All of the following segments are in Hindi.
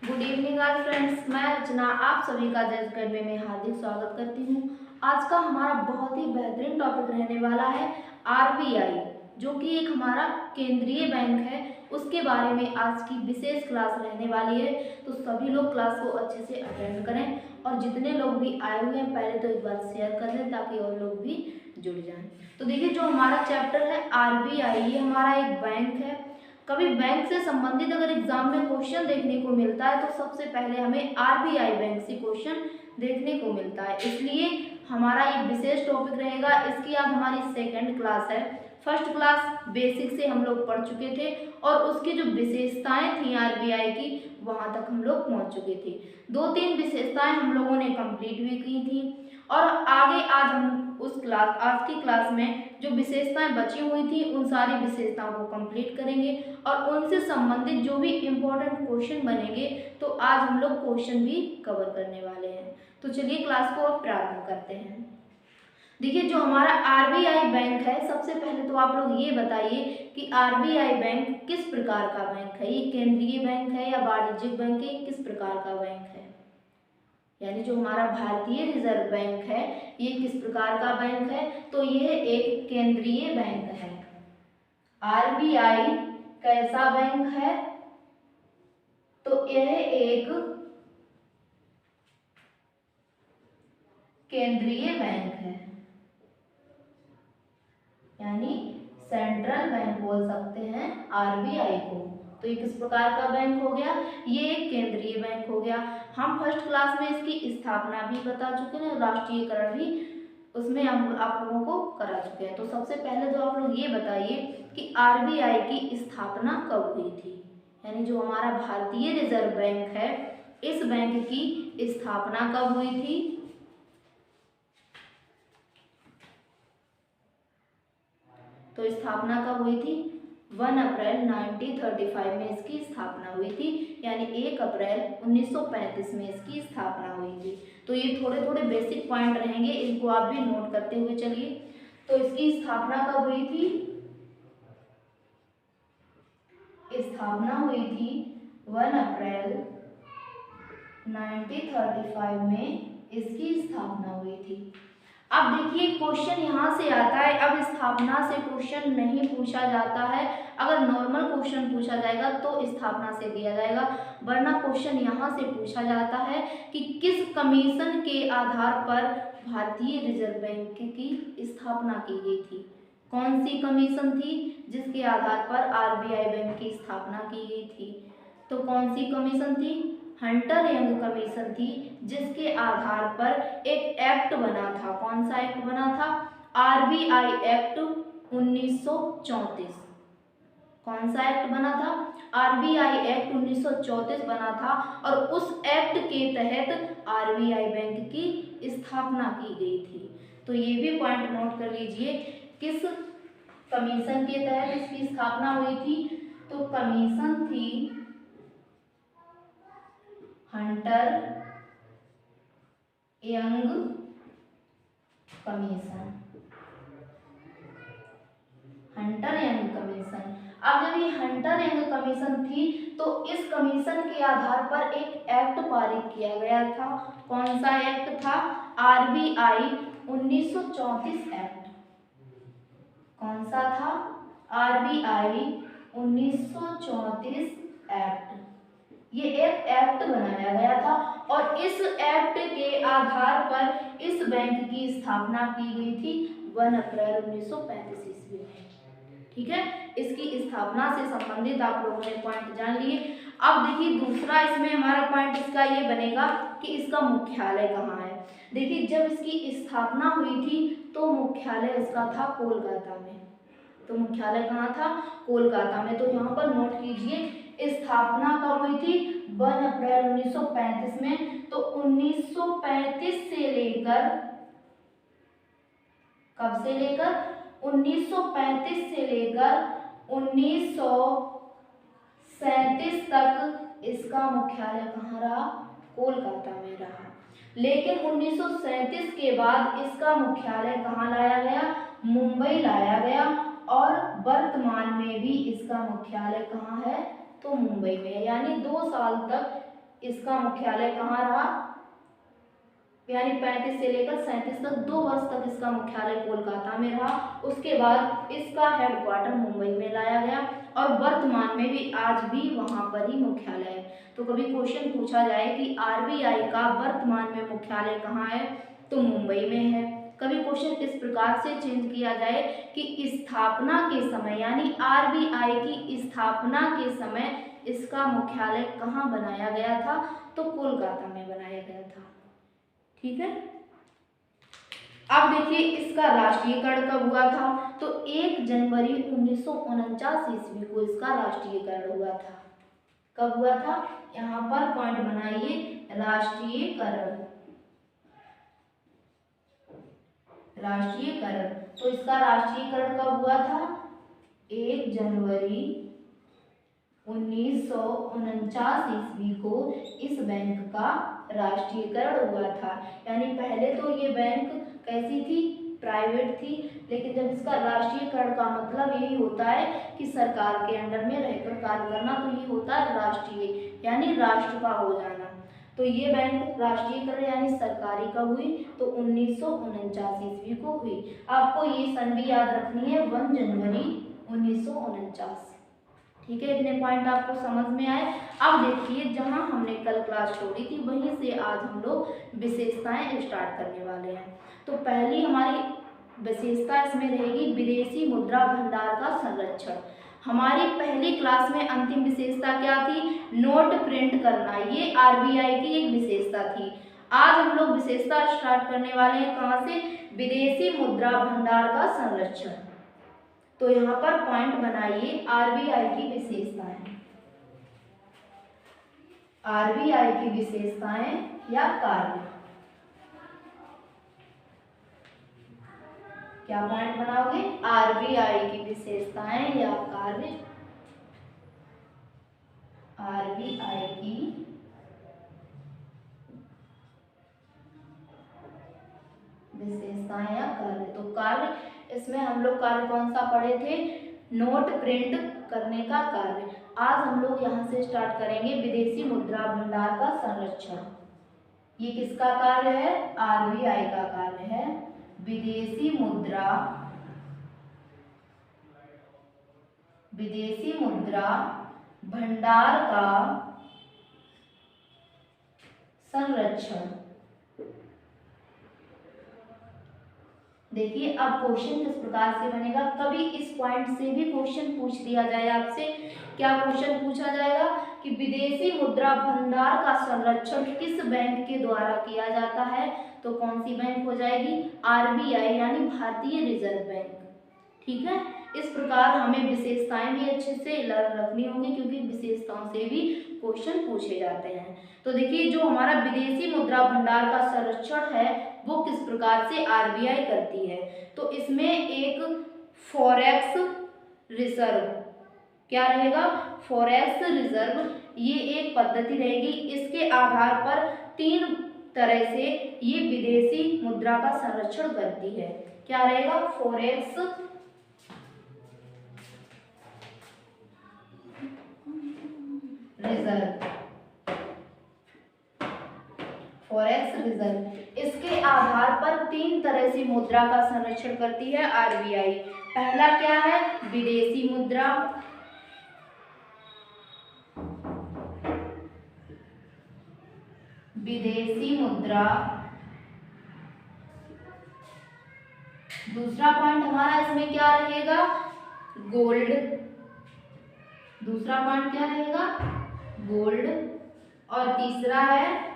गुड इवनिंग ऑल फ्रेंड्स, मैं अर्चना आप सभी का जज अकेडमी में हार्दिक स्वागत करती हूँ। आज का हमारा बहुत ही बेहतरीन टॉपिक रहने वाला है आरबीआई, जो कि एक हमारा केंद्रीय बैंक है। उसके बारे में आज की विशेष क्लास रहने वाली है, तो सभी लोग क्लास को अच्छे से अटेंड करें और जितने लोग भी आए हुए हैं पहले तो एक बार शेयर कर दें ताकि और लोग भी जुड़ जाएं। तो देखिए, जो हमारा चैप्टर है आरबीआई, ये हमारा एक बैंक है। कभी बैंक से संबंधित अगर एग्जाम में क्वेश्चन देखने को मिलता है तो सबसे पहले हमें आरबीआई बैंक से क्वेश्चन देखने को मिलता है, इसलिए हमारा ये विशेष टॉपिक रहेगा। इसकी आज हमारी सेकंड क्लास है। फर्स्ट क्लास बेसिक से हम लोग पढ़ चुके थे और उसकी जो विशेषताएं थी आरबीआई की, वहां तक हम लोग पहुंच चुके थे। 2-3 विशेषताएं हम लोगों ने कंप्लीट भी की थी और आगे आज हम आज की क्लास में जो विशेषताएं बची हुई थी उन सारी विशेषताओं को कंप्लीट करेंगे और उनसे संबंधित जो भी इम्पोर्टेंट क्वेश्चन बनेंगे तो आज हम लोग क्वेश्चन भी कवर करने वाले हैं। तो चलिए क्लास को अब प्रारंभ करते हैं। देखिए, जो हमारा आरबीआई बैंक है, सबसे पहले तो आप लोग ये बताइए कि आरबीआई बैंक किस प्रकार का बैंक है। ये केंद्रीय बैंक है या वाणिज्यिक बैंक है, किस प्रकार का बैंक है? यानी जो हमारा भारतीय रिजर्व बैंक है ये किस प्रकार का बैंक है? तो यह एक केंद्रीय बैंक है। आरबीआई कैसा बैंक है? तो यह एक केंद्रीय बैंक है, यानी सेंट्रल बैंक बोल सकते हैं आरबीआई को। तो ये किस प्रकार का बैंक हो गया? ये एक केंद्रीय बैंक हो गया। हम फर्स्ट क्लास में इसकी स्थापना भी बता चुके हैं, राष्ट्रीयकरण भी उसमें हम आप लोगों को करा चुके हैं। तो सबसे पहले तो आप लोग ये बताइए कि आरबीआई की स्थापना कब हुई थी। यानी जो हमारा भारतीय रिजर्व बैंक है, इस बैंक की स्थापना कब हुई थी? तो स्थापना कब हुई थी? 1 अप्रैल 1935 में इसकी स्थापना हुई थी, यानी 1 अप्रैल 1935 में इसकी स्थापना हुई थी। तो ये थोड़े थोड़े बेसिक पॉइंट रहेंगे, इनको आप भी नोट करते हुए चलिए। तो इसकी स्थापना कब हुई थी? स्थापना हुई थी 1 अप्रैल 1935 में इसकी स्थापना हुई थी। अब देखिए, क्वेश्चन यहाँ से आता है। अब स्थापना से क्वेश्चन नहीं पूछा जाता है। अगर नॉर्मल क्वेश्चन पूछा जाएगा तो स्थापना से दिया जाएगा, वरना क्वेश्चन यहाँ से पूछा जाता है कि किस कमीशन के आधार पर भारतीय रिजर्व बैंक की स्थापना की गई थी। कौन सी कमीशन थी जिसके आधार पर आरबीआई बैंक की स्थापना की गई थी? तो कौन सी कमीशन थी? हंटर यंग कमीशन थी, जिसके आधार पर एक एक्ट बना था। कौन सा एक्ट बना था? RBI act 1934। कौन सा एक्ट बना था? आरबीआई एक्ट 1934 बना था और उस एक्ट के तहत आरबीआई बैंक की स्थापना की गई थी। तो ये भी पॉइंट नोट कर लीजिए, किस कमीशन के तहत इसकी स्थापना हुई थी? तो कमीशन थी Hunter young commission. Hunter young commission. अब जब ये हंटर यंग कमीशन थी तो इस कमीशन के आधार पर एक एक्ट पारित किया गया था। कौन सा एक्ट था? RBI 1934 act. कौन सा था? RBI 1934 act. ये एक एक्ट बनाया गया था और इस एक्ट के आधार पर इस बैंक की स्थापना की गई थी 1 अप्रैल 1935 ईस्वी में। ठीक है, इसकी स्थापना से संबंधित आप लोगों ने पॉइंट जान लिए। अब देखिए, दूसरा इसमें हमारा पॉइंट इसका ये बनेगा कि इसका मुख्यालय कहाँ है। देखिए, जब इसकी स्थापना हुई थी तो मुख्यालय इसका था कोलकाता में। तो मुख्यालय कहाँ था? कोलकाता में। तो यहाँ पर नोट कीजिए, स्थापना कब हुई थी? 1 अप्रैल 1935 में। तो 1935 से लेकर, कब से लेकर? 1935 से लेकर 1937 तक इसका मुख्यालय कहाँ रहा? कोलकाता में रहा। लेकिन 1937 के बाद इसका मुख्यालय कहाँ लाया गया? मुंबई लाया गया और वर्तमान में भी इसका मुख्यालय कहाँ है? तो मुंबई में है। यानी 2 साल तक इसका मुख्यालय कहाँ रहा, यानी 35 से लेकर 37 तक 2 वर्ष तक इसका मुख्यालय कोलकाता में रहा। उसके बाद इसका हेडक्वार्टर मुंबई में लाया गया और वर्तमान में भी आज भी वहां पर ही मुख्यालय है। तो कभी क्वेश्चन पूछा जाए कि आरबीआई का वर्तमान में मुख्यालय कहाँ है, तो मुंबई में है। कभी क्वेश्चन इस प्रकार से चेंज किया जाए कि स्थापना के समय, यानी आरबीआई की स्थापना के समय इसका मुख्यालय कहाँ बनाया गया था, तो कोलकाता में बनाया गया था। ठीक है। अब देखिए इसका राष्ट्रीयकरण कब हुआ था, तो 1 जनवरी 1949 ईस्वी को इसका राष्ट्रीयकरण हुआ था। कब हुआ था, यहाँ पर पॉइंट बनाइए, राष्ट्रीयकरण। राष्ट्रीयकरण, तो इसका राष्ट्रीयकरण कब हुआ था, 1 जनवरी 1949 ईस्वी को इस बैंक का राष्ट्रीयकरण हुआ था। यानी पहले तो ये बैंक कैसी थी, प्राइवेट थी, लेकिन जब इसका राष्ट्रीयकरण का मतलब यही होता है कि सरकार के अंडर में रहकर कार्य करना, तो ये होता है राष्ट्रीय, यानी राष्ट्र का हो जाना। तो ये बैंक राष्ट्रीयकरण यानी सरकारी कब हुई, तो 1949 ईस्वी को हुई। आपको ये सन भी याद रखनी है, 1 जनवरी 1949। ठीक है, इतने पॉइंट आपको समझ में आए। अब देखिए जहां हमने कल क्लास छोड़ी थी वहीं से आज हम लोग विशेषताएं स्टार्ट करने वाले हैं। तो पहली हमारी विशेषता इसमें रहेगी विदेशी मुद्रा भंडार का संरक्षण। हमारी पहली क्लास में अंतिम विशेषता क्या थी, नोट प्रिंट करना, ये आरबीआई की एक विशेषता थी। आज हम लोग विशेषता स्टार्ट करने वाले हैं कहाँ से, विदेशी मुद्रा भंडार का संरक्षण। तो यहाँ पर पॉइंट बनाइए, आरबीआई की विशेषताएं, आरबीआई की विशेषताएं या कार्य। क्या पॉइंट बनाओगे, आरबीआई की विशेषताएं या कार्य, आरबीआई की विशेषताएं या कार्य। तो कार्य, इसमें हम लोग कार्य कौन सा पढ़े थे, नोट प्रिंट करने का कार्य। आज हम लोग यहाँ से स्टार्ट करेंगे विदेशी मुद्रा भंडार का संरक्षण। ये किसका कार्य है, आरबीआई का कार्य है, विदेशी मुद्रा भंडार का संरक्षण। देखिए अब क्वेश्चन किस प्रकार से बनेगा, कभी इस पॉइंट से भी क्वेश्चन पूछ दिया जाए आपसे। क्या क्वेश्चन पूछा जाएगा कि विदेशी मुद्रा भंडार का संरक्षण किस बैंक के द्वारा किया जाता है, तो कौन सी बैंक हो जाएगी, आरबीआई यानी भारतीय रिजर्व बैंक। ठीक है, इस प्रकार हमें विशेषताएं भी अच्छे से रखनी होंगी क्योंकि विशेषताओं से भी क्वेश्चन पूछे जाते हैं। तो देखिए जो हमारा विदेशी मुद्रा भंडार का संरक्षण है वो किस प्रकार से आरबीआई करती है, तो इसमें एक फॉरेक्स रिजर्व, क्या रहेगा, फॉरेक्स रिजर्व, ये एक पद्धति रहेगी। इसके आधार पर 3 तरह से ये विदेशी मुद्रा का संरक्षण करती है। क्या रहेगा, फॉरेक्स रिजर्व, फॉरेक्स रिजर्व। इसके आधार पर 3 तरह से मुद्रा का संरक्षण करती है आरबीआई। पहला क्या है, विदेशी मुद्रा, विदेशी मुद्रा। दूसरा पॉइंट हमारा इसमें क्या रहेगा, गोल्ड। दूसरा पॉइंट क्या रहेगा, गोल्ड। और तीसरा है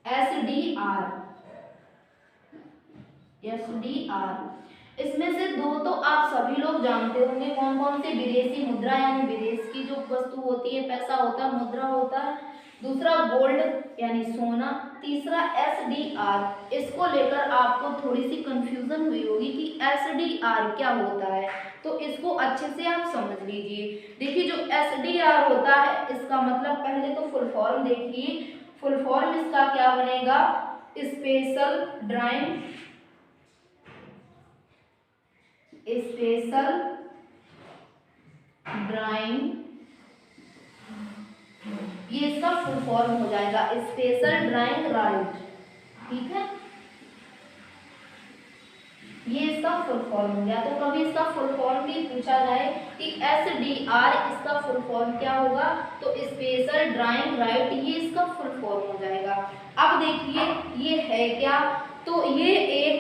एसडीआर, एसडीआर। इसमें से 2 तो आप सभी लोग जानते होंगे, कौन कौन से, विदेशी मुद्रा यानी विदेश की जो वस्तु होती है, पैसा होता है, मुद्रा होता है, दूसरा गोल्ड यानी सोना, तीसरा एसडीआर। इसको लेकर आपको थोड़ी सी कंफ्यूजन हुई होगी कि एसडीआर क्या होता है, तो इसको अच्छे से आप समझ लीजिए। देखिए जो एसडीआर होता है इसका मतलब, पहले तो फुल फॉर्म देखिए, फुल फॉर्म इसका क्या बनेगा, स्पेशल ड्राइंग, ये इसका फुल फॉर्म हो जाएगा, स्पेशल ड्राइंग राइट। ठीक है, ये इसका फुल फॉर्म हो गया। तो कभी इसका फुल फॉर्म भी पूछा जाए कि SDR इसका फुल फॉर्म क्या होगा, तो स्पेशल ड्राइंग राइट, ये इसका फुल फॉर्म हो जाएगा। अब देखिए ये है क्या, तो ये एक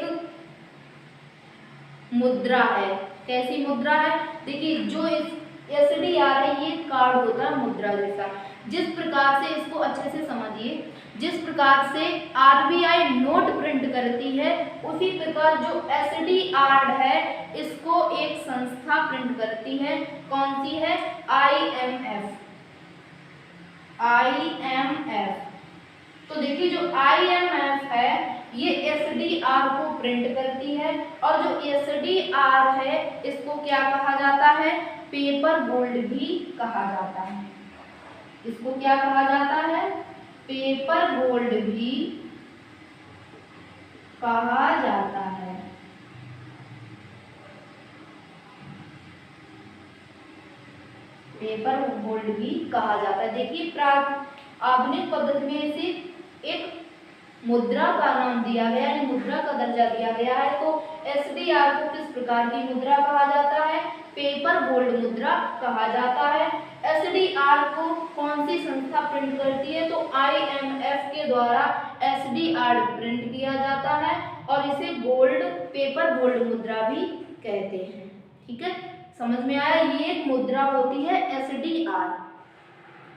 मुद्रा है। कैसी मुद्रा है, देखिए जो इस SDR है ये कार्ड होता है मुद्रा जैसा। जिस प्रकार से इसको अच्छे से समझिए, जिस प्रकार से RBI नोट प्रिंट करती है उसी प्रकार जो SDR है इसको एक संस्था प्रिंट करती है। कौन सी है, IMF। तो देखिए जो IMF है ये SDR को प्रिंट करती है, और जो SDR है इसको क्या कहा जाता है, पेपर गोल्ड भी कहा जाता है। इसको क्या कहा जाता है, पेपर गोल्ड भी कहा जाता है। पेपर गोल्ड भी कहा जाता है। देखिए आधुनिक पद्धति में इसे एक मुद्रा का नाम दिया गया है, मुद्रा का दर्जा दिया गया है। तो SDR को किस प्रकार की मुद्रा कहा जाता है, पेपर गोल्ड मुद्रा कहा जाता है। SDR को कौन सी संस्था प्रिंट करती है, तो IMF के द्वारा SDR प्रिंट किया जाता है, और इसे गोल्ड, पेपर गोल्ड मुद्रा भी कहते हैं। ठीक है, समझ में आया, ये एक मुद्रा होती है SDR।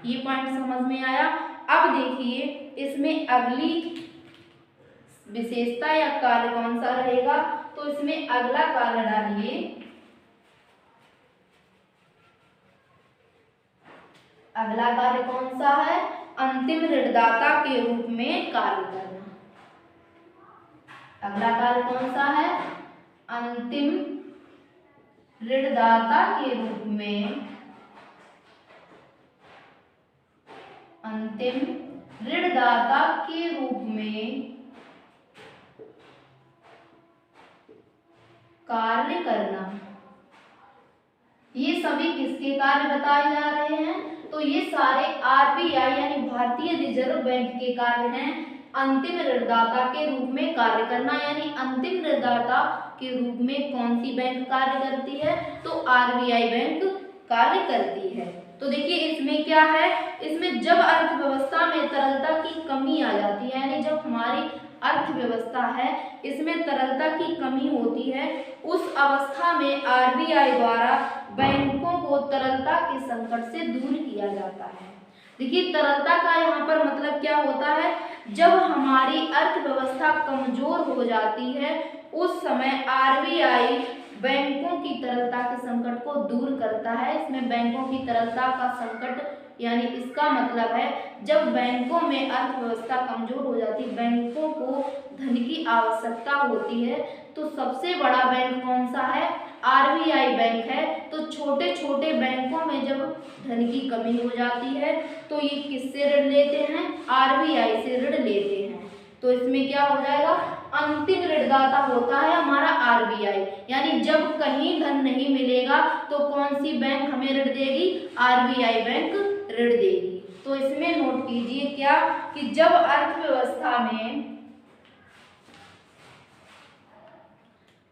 ये पॉइंट समझ में आया। अब देखिए इसमें अगली विशेषता या कार्य कौन सा रहेगा, तो इसमें अगला कार्य डालिए, अगला कार्य कौन सा है, अंतिम ऋणदाता के रूप में कार्य करना। अगला कार्य कौन सा है, अंतिम ऋणदाता के रूप में, अंतिम ऋणदाता के रूप में कार्य करना। ये सभी किसके कार्य बताए जा रहे हैं, तो ये सारे RBI यानी भारतीय रिजर्व बैंक के कार्य हैं। अंतिम ऋणदाता के रूप में कार्य करना, यानी अंतिम ऋणदाता के रूप में कौन सी बैंक कार्य करती है, तो RBI बैंक कार्य करती है। तो देखिए इसमें क्या है, इसमें जब अर्थव्यवस्था में तरलता की कमी आ जाती है, यानी जब हमारी अर्थव्यवस्था है इसमें तरलता की कमी होती है, उस अवस्था में RBI द्वारा बैंकों को तरलता के संकट से दूर किया जाता है। देखिए तरलता का यहाँ पर मतलब क्या होता है, जब हमारी अर्थव्यवस्था कमजोर हो जाती है उस समय RBI बैंकों की तरलता के संकट को दूर करता है। इसमें बैंकों की तरलता का संकट यानी इसका मतलब है जब बैंकों में अर्थव्यवस्था कमजोर हो जाती है, बैंकों को धन की आवश्यकता होती है, तो सबसे बड़ा बैंक कौन सा है, RBI बैंक है। तो छोटे छोटे बैंकों में जब धन की कमी हो जाती है तो ये किससे ऋण लेते हैं, RBI से ऋण लेते हैं। तो इसमें क्या हो जाएगा, अंतिम ऋणदाता होता है हमारा RBI, यानी जब कहीं धन नहीं मिलेगा तो कौन सी बैंक हमें ऋण देगी, RBI बैंक ऋण देगी। तो इसमें नोट कीजिए क्या, कि जब अर्थव्यवस्था में,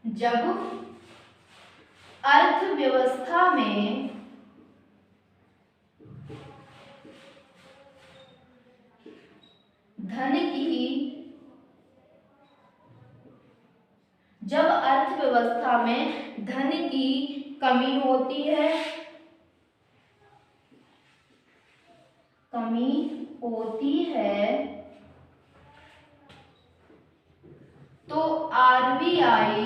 जब अर्थव्यवस्था में धन की, जब अर्थव्यवस्था में धन की कमी होती है, कमी होती है, तो RBI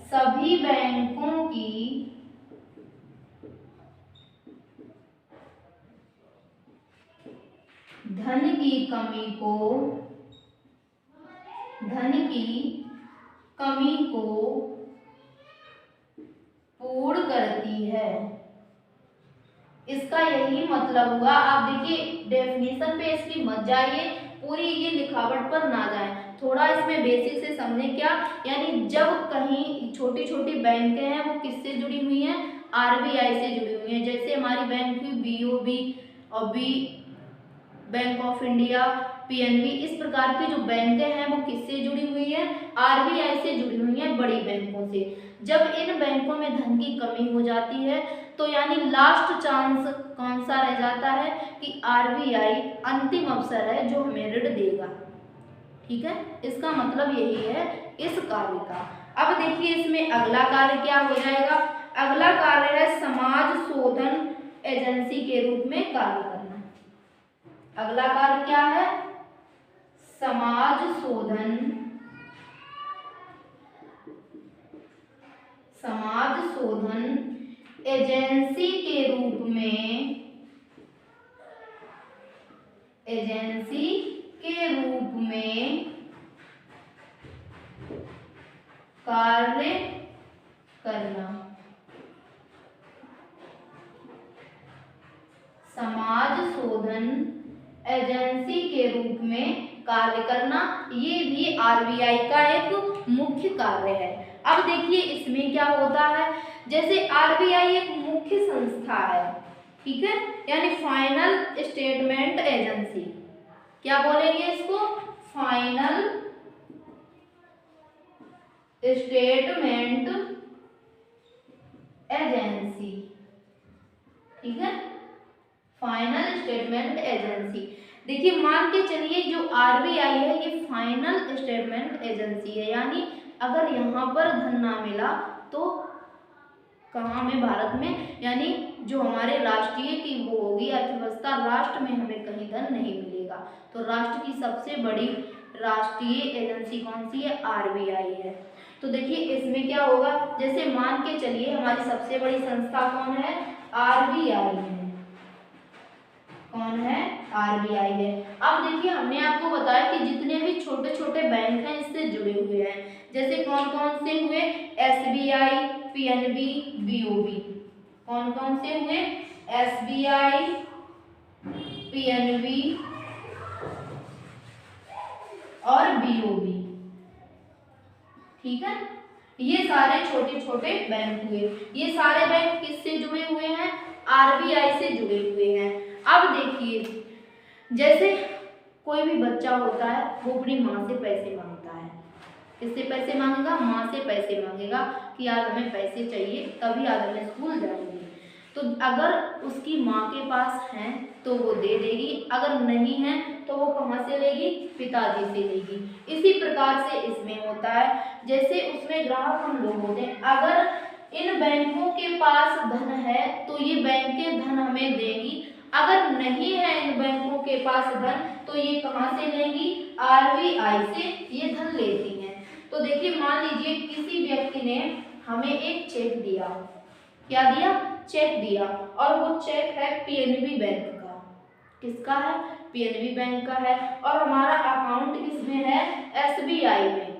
सभी बैंकों की धन की कमी को पूर्ण करती है। इसका यही मतलब हुआ। आप देखिए डेफिनेशन पे इसकी मत जाइए, पूरी ये लिखावट पर ना जाए। थोड़ा इसमें बेसिक से समझें क्या, यानी जब कहीं छोटी छोटी बैंकें हैं वो किससे जुड़ी हुई हैं, आरबीआई से जुड़ी हुई हैं। जैसे हमारी बैंक हुई बीओबी और बैंक ऑफ इंडिया, पीएनबी, इस प्रकार की जो बैंकें हैं वो किससे जुड़ी हुई है, आरबीआई से जुड़ी हुई हैं, बड़ी बैंकों से। जब इन बैंकों में धन की कमी हो जाती है तो यानी लास्ट चांस कौन सा रह जाता है कि आरबीआई अंतिम अवसर है जो हमें ऋण देगा। ठीक है, इसका मतलब यही है इस कार्य का। अब देखिए इसमें अगला कार्य क्या हो जाएगा, अगला कार्य है समाज शोधन एजेंसी के रूप में कार्य करना। अगला कार्य क्या है, समाज शोधन एजेंसी के रूप में कार्य करना। समाज शोधन एजेंसी के रूप में कार्य करना, ये भी आरबीआई का एक मुख्य कार्य है। अब देखिए इसमें क्या होता है, जैसे आरबीआई एक मुख्य संस्था है, ठीक है, यानी फाइनल स्टेटमेंट एजेंसी, क्या बोलेंगे इसको, फाइनल स्टेटमेंट एजेंसी। ठीक है, फाइनल स्टेटमेंट एजेंसी। देखिए मान के चलिए जो आरबीआई है ये फाइनल स्टेटमेंट एजेंसी है, यानी अगर यहाँ पर धन ना मिला तो कहाँ में, भारत में, यानी जो हमारे राष्ट्रीय की वो होगी अर्थव्यवस्था, राष्ट्र में हमें कहीं धन नहीं मिलेगा तो राष्ट्र की सबसे बड़ी राष्ट्रीय एजेंसी कौन सी है, आरबीआई है। तो देखिए इसमें क्या होगा, जैसे मान के चलिए हमारी सबसे बड़ी संस्था कौन है, आरबीआई है। कौन है, आरबीआई है। अब देखिए हमने आपको बताया कि जितने भी छोटे छोटे बैंक हैं इससे जुड़े हुए हैं, जैसे कौन कौन से हुए, एसबीआई, पीएनबी, बीओबी। कौन कौन से हुए, एसबीआई, पीएनबी और बीओबी। ठीक है, ये सारे छोटे छोटे बैंक हुए। ये सारे बैंक किससे जुड़े हुए हैं, आरबीआई से जुड़े हुए हैं। अब देखिए जैसे कोई भी बच्चा होता है वो अपनी माँ से पैसे मांगता है, किससे पैसे मांगेगा, माँ से पैसे मांगेगा कि आज हमें पैसे चाहिए तभी आज हमें स्कूल जाएंगे। तो अगर उसकी माँ के पास हैं तो वो दे देगी, अगर नहीं है तो वो कहाँ से लेगी, पिताजी से लेगी। इसी प्रकार से इसमें होता है, जैसे उसमें ग्राहक हम लोग होते हैं, अगर इन बैंकों के पास धन है तो ये बैंकें धन हमें देगी, अगर नहीं है इन बैंकों के पास धन तो ये कहाँ से लेंगी, आरबीआई से ये धन लेती हैं। तो देखिए मान लीजिए किसी व्यक्ति ने हमें एक चेक दिया, क्या दिया, चेक दिया, और वो चेक है पीएनबी बैंक का। किसका है, पीएनबी बैंक का है, और हमारा अकाउंट किसमें है, एसबीआई में।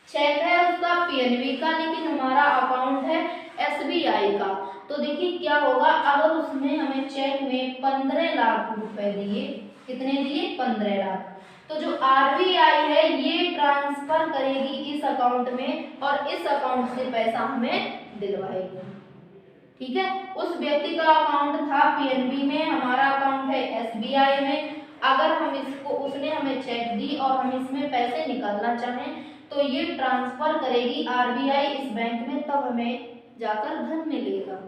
चेक है उसका पीएनबी का लेकिन हमारा अकाउंट है एसबीआई का। तो देखिए क्या होगा, अगर उसने हमें चेक में 15 लाख रुपए दिए, कितने दिए, 15 लाख, तो जो आरबीआई है ये ट्रांसफर करेगी इस अकाउंट में और इस अकाउंट से पैसा हमें दिलवाएगी। ठीक है, उस व्यक्ति का अकाउंट था पीएनबी में, हमारा अकाउंट है एसबीआई में। अगर हम इसको, उसने हमें चेक दी और हम इसमें पैसे निकालना चाहें तो ये ट्रांसफर करेगी आरबीआई इस बैंक में, तब हमें जाकर धन मिलेगा।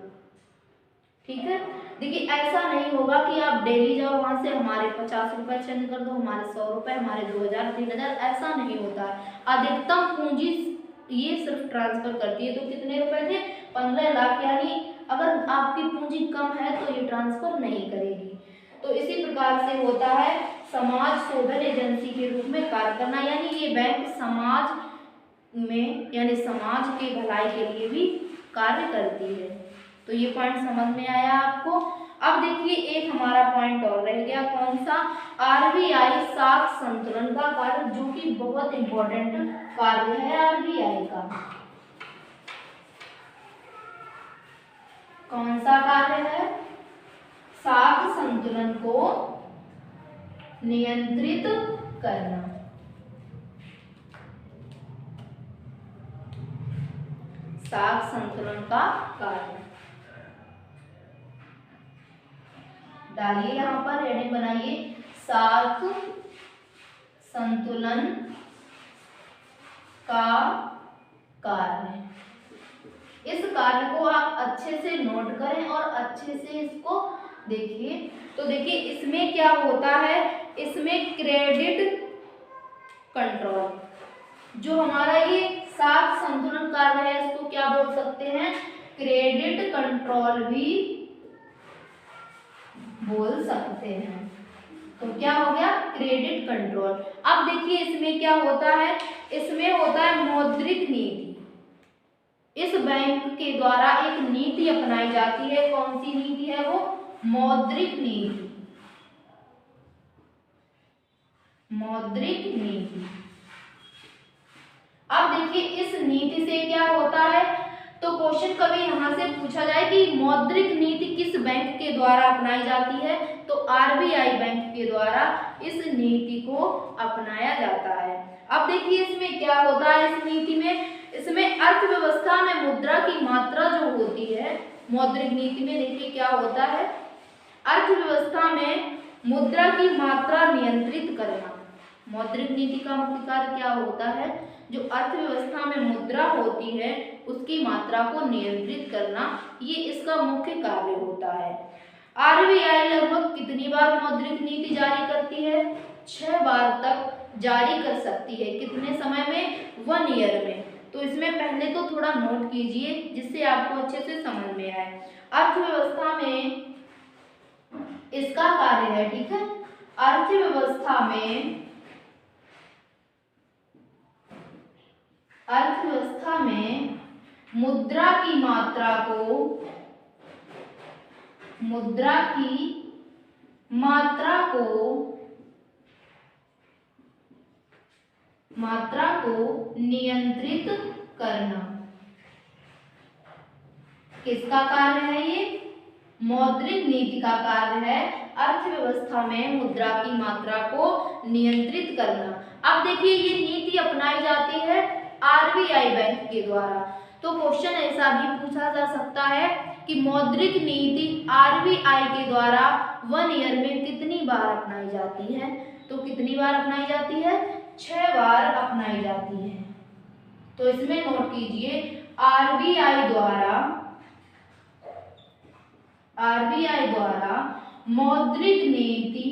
ठीक है, देखिए ऐसा नहीं होगा कि आप डेली जाओ वहां से हमारे 50 रुपए चेंज कर दो, हमारे 100 रुपए, हमारे 2000, 3000, ऐसा नहीं होता है। अधिकतम पूंजी ये सिर्फ ट्रांसफर करती है। तो कितने रुपए थे, 15 लाख, यानी अगर आपकी पूंजी कम है तो ये ट्रांसफर नहीं करेगी। तो इसी प्रकार से होता है समाज शोधन एजेंसी के रूप में कार्य करना, यानी ये बैंक समाज में यानी समाज के भलाई के लिए भी कार्य करती है। तो ये पॉइंट समझ में आया आपको। अब देखिए एक हमारा पॉइंट और रह गया, कौन सा, आरबीआई साख संतुलन का कार्य, जो कि बहुत इंपॉर्टेंट कार्य है आरबीआई का। कौन सा कार्य है, साख संतुलन को नियंत्रित करना। साख संतुलन का कार्य। डालिए यहाँ पर, हेडिंग बनाइए, साख संतुलन का कार्य। इस कार्य को आप अच्छे से नोट करें और अच्छे से इसको देखिए। तो देखिए इसमें क्या होता है, इसमें क्रेडिट कंट्रोल, जो हमारा ये साख संतुलन कार्य है, इसको क्या बोल सकते हैं, क्रेडिट कंट्रोल भी बोल सकते हैं। तो क्या हो गया, क्रेडिट कंट्रोल। अब देखिए इसमें क्या होता है, इसमें होता है मौद्रिक नीति। इस बैंक के द्वारा एक नीति अपनाई जाती है, कौन सी नीति है वो, मौद्रिक नीति। मौद्रिक नीति। अब देखिए इस नीति से क्या होता है, तो क्वेश्चन कभी यहां से पूछा जाए कि मौद्रिक नीति किस बैंक के द्वारा अपनाई जाती है, तो आरबीआई बैंक के द्वारा इस नीति को अपनाया जाता है। अब देखिए इसमें क्या होता है, इस नीति में, इसमें अर्थव्यवस्था में मुद्रा की मात्रा जो होती है, मौद्रिक नीति में देखिए क्या होता है, अर्थव्यवस्था में मुद्रा की मात्रा नियंत्रित करना। मौद्रिक नीति का मुख्य कार्य क्या होता है, जो अर्थव्यवस्था में मुद्रा होती है उसकी मात्रा को नियंत्रित करना, ये इसका मुख्य कार्य होता है। आरबीआई लगभग कितनी बार मौद्रिक नीति जारी करती है, 6 बार तक जारी कर सकती है। कितने समय में, 1 ईयर में। तो इसमें पहले तो थोड़ा नोट कीजिए जिससे आपको अच्छे से समझ में आए। अर्थव्यवस्था में इसका कार्य है, ठीक है, अर्थव्यवस्था में मुद्रा की मात्रा को नियंत्रित करना किसका कार्य है, ये मौद्रिक नीति का कार्य है, अर्थव्यवस्था में मुद्रा की मात्रा को नियंत्रित करना। अब देखिए ये नीति अपनाई जाती है आरबीआई बैंक के द्वारा। तो क्वेश्चन ऐसा भी पूछा जा सकता है कि मौद्रिक नीति आरबीआई के द्वारा 1 ईयर में कितनी बार अपनाई जाती है, तो कितनी बार अपनाई जाती है, 6 बार अपनाई जाती है। तो इसमें नोट कीजिए, आरबीआई द्वारा मौद्रिक नीति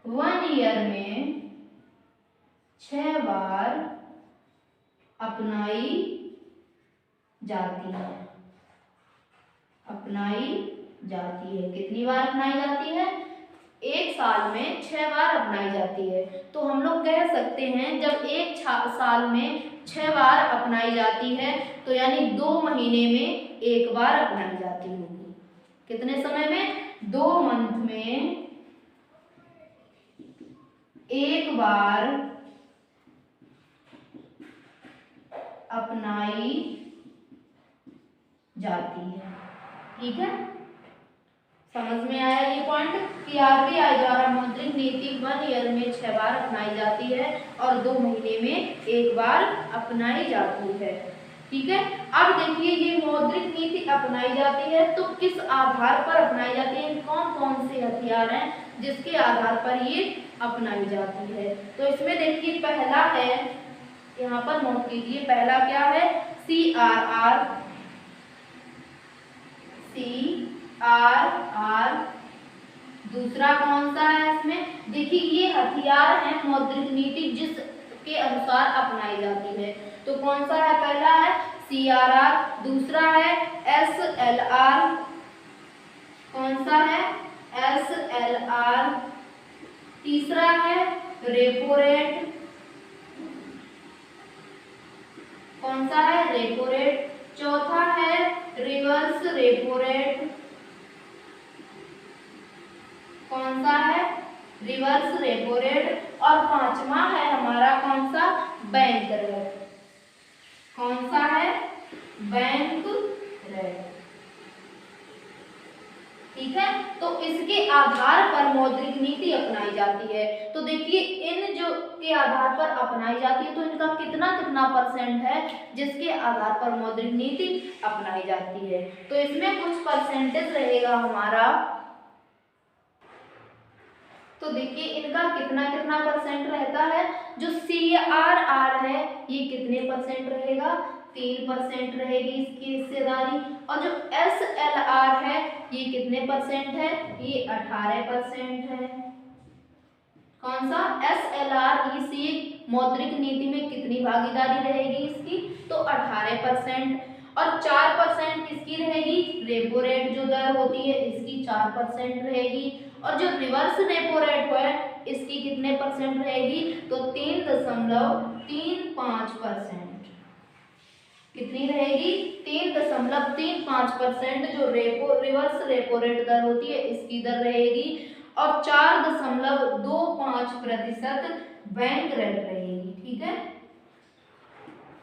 1 ईयर में 6 बार अपनाई जाती है। कितनी बार अपनाई जाती है, 1 साल में 6 बार अपनाई जाती है। तो हम लोग कह सकते हैं जब 1 साल में 6 बार अपनाई जाती है तो यानी 2 महीने में 1 बार अपनाई जाती होगी। कितने समय में, 2 मंथ में 1 बार अपनाई जाती है। ठीक है, समझ में आया ये पॉइंट कि आरबीआई द्वारा मौद्रिक नीति 1 ईयर में 6 बार अपनाई जाती है और 2 महीने में 1 बार अपनाई जाती है। ठीक है, अब देखिए ये मौद्रिक नीति अपनाई जाती है तो किस आधार पर अपनाई जाती है, कौन कौन से हथियार हैं जिसके आधार पर ये अपनाई जाती है। तो इसमें देखिए पहला है, यहाँ पर नोट कीजिए, पहला क्या है, CRR। दूसरा कौन सा है, इसमें देखिए ये हथियार है मौद्रिक नीति जिसके अनुसार अपनाई जाती है। तो कौन सा है, पहला है CRR, दूसरा है SLR, कौन सा है, SLR, तीसरा है रेपो रेट, कौन सा है, रेपो रेट, चौथा है रिवर्स रेपो रेट, कौन सा है, रिवर्स रेपो रेट, और 5वां है हमारा कौन सा, बैंक रेट, कौन सा है, बैंक रेट। ठीक है, तो इसके आधार पर मौद्रिक नीति अपनाई जाती है। तो देखिए इन जो के आधार पर अपनाई जाती है तो इनका कितना कितना परसेंट है जिसके आधार पर मौद्रिक नीति अपनाई जाती है। तो इसमें कुछ परसेंटेज रहेगा हमारा। तो देखिए इनका कितना कितना परसेंट रहता है। जो CRR है ये कितने परसेंट रहेगा, 3% रहेगी इसकी हिस्सेदारी। और जो SLR है ये कितने परसेंट है, ये 18% है। कौन सा, SLR। इसी मौद्रिक नीति में कितनी भागीदारी रहेगी इसकी, तो 18%। और 4% किसकी रहेगी, रेपो रेट जो दर होती है इसकी 4% रहेगी। और जो रिवर्स रेपो रेट है इसकी कितने परसेंट रहेगी, तो 3.35%। कितनी रहेगी, 3.35% जो रिवर्स रेपो रेट दर होती है इसकी दर रहेगी। और 4.25% बैंक रेट रहेगी। ठीक है,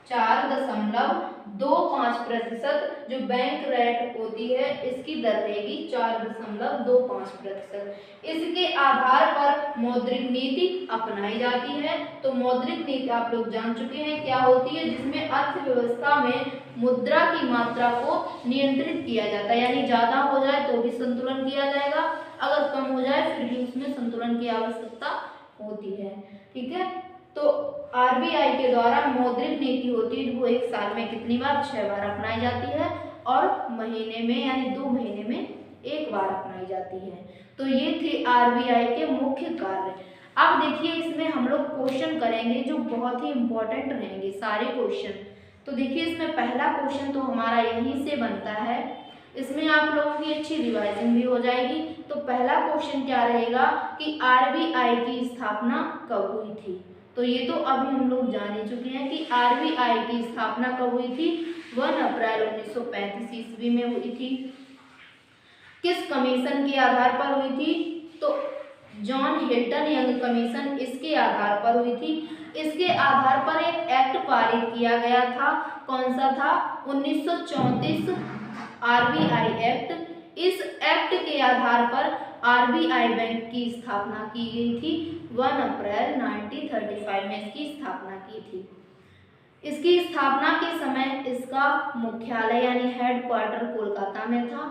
4.25% जो बैंक रेट होती है इसकी दर रहेगी 4.25%। इसके आधार पर मौद्रिक नीति अपनाई जाती है। तो मौद्रिक नीति आप लोग जान चुके हैं क्या होती है, जिसमें अर्थव्यवस्था में मुद्रा की मात्रा को नियंत्रित किया जाता है, यानी ज्यादा हो जाए तो भी संतुलन किया जाएगा, अगर कम हो जाए फिर भी उसमें संतुलन की आवश्यकता होती है। ठीक है, तो RBI के द्वारा मौद्रिक नीति होती है वो एक साल में कितनी बार, 6 बार अपनाई जाती है। और महीने में यानी 2 महीने में 1 बार अपनाई जाती है। तो ये थे RBI के मुख्य कार्य। अब देखिए इसमें हम लोग क्वेश्चन करेंगे जो बहुत ही इंपॉर्टेंट रहेंगे सारे क्वेश्चन। तो देखिए इसमें पहला क्वेश्चन तो हमारा यहीं से बनता है, इसमें आप लोगों की अच्छी रिवाइजिंग भी हो जाएगी। तो पहला क्वेश्चन क्या रहेगा कि RBI की स्थापना कब हुई थी। तो ये तो अभी हम लोग जान ही चुके हैं कि RBI की स्थापना कब हुई थी, 1 अप्रैल 1935 ईस्वी में हुई थी। किस कमीशन के आधार पर हुई थी, तो जॉन हिल्टन यंग कमीशन इसके आधार पर हुई थी। इसके आधार पर एक एक्ट पारित किया गया था, कौन सा था, 1934 RBI एक्ट। इस एक्ट के आधार पर RBI बैंक की स्थापना की गई थी, 1 अप्रैल 1935 में इसकी स्थापना की थी। इसकी स्थापना के समय इसका मुख्यालय यानी हेडक्वार्टर कोलकाता में था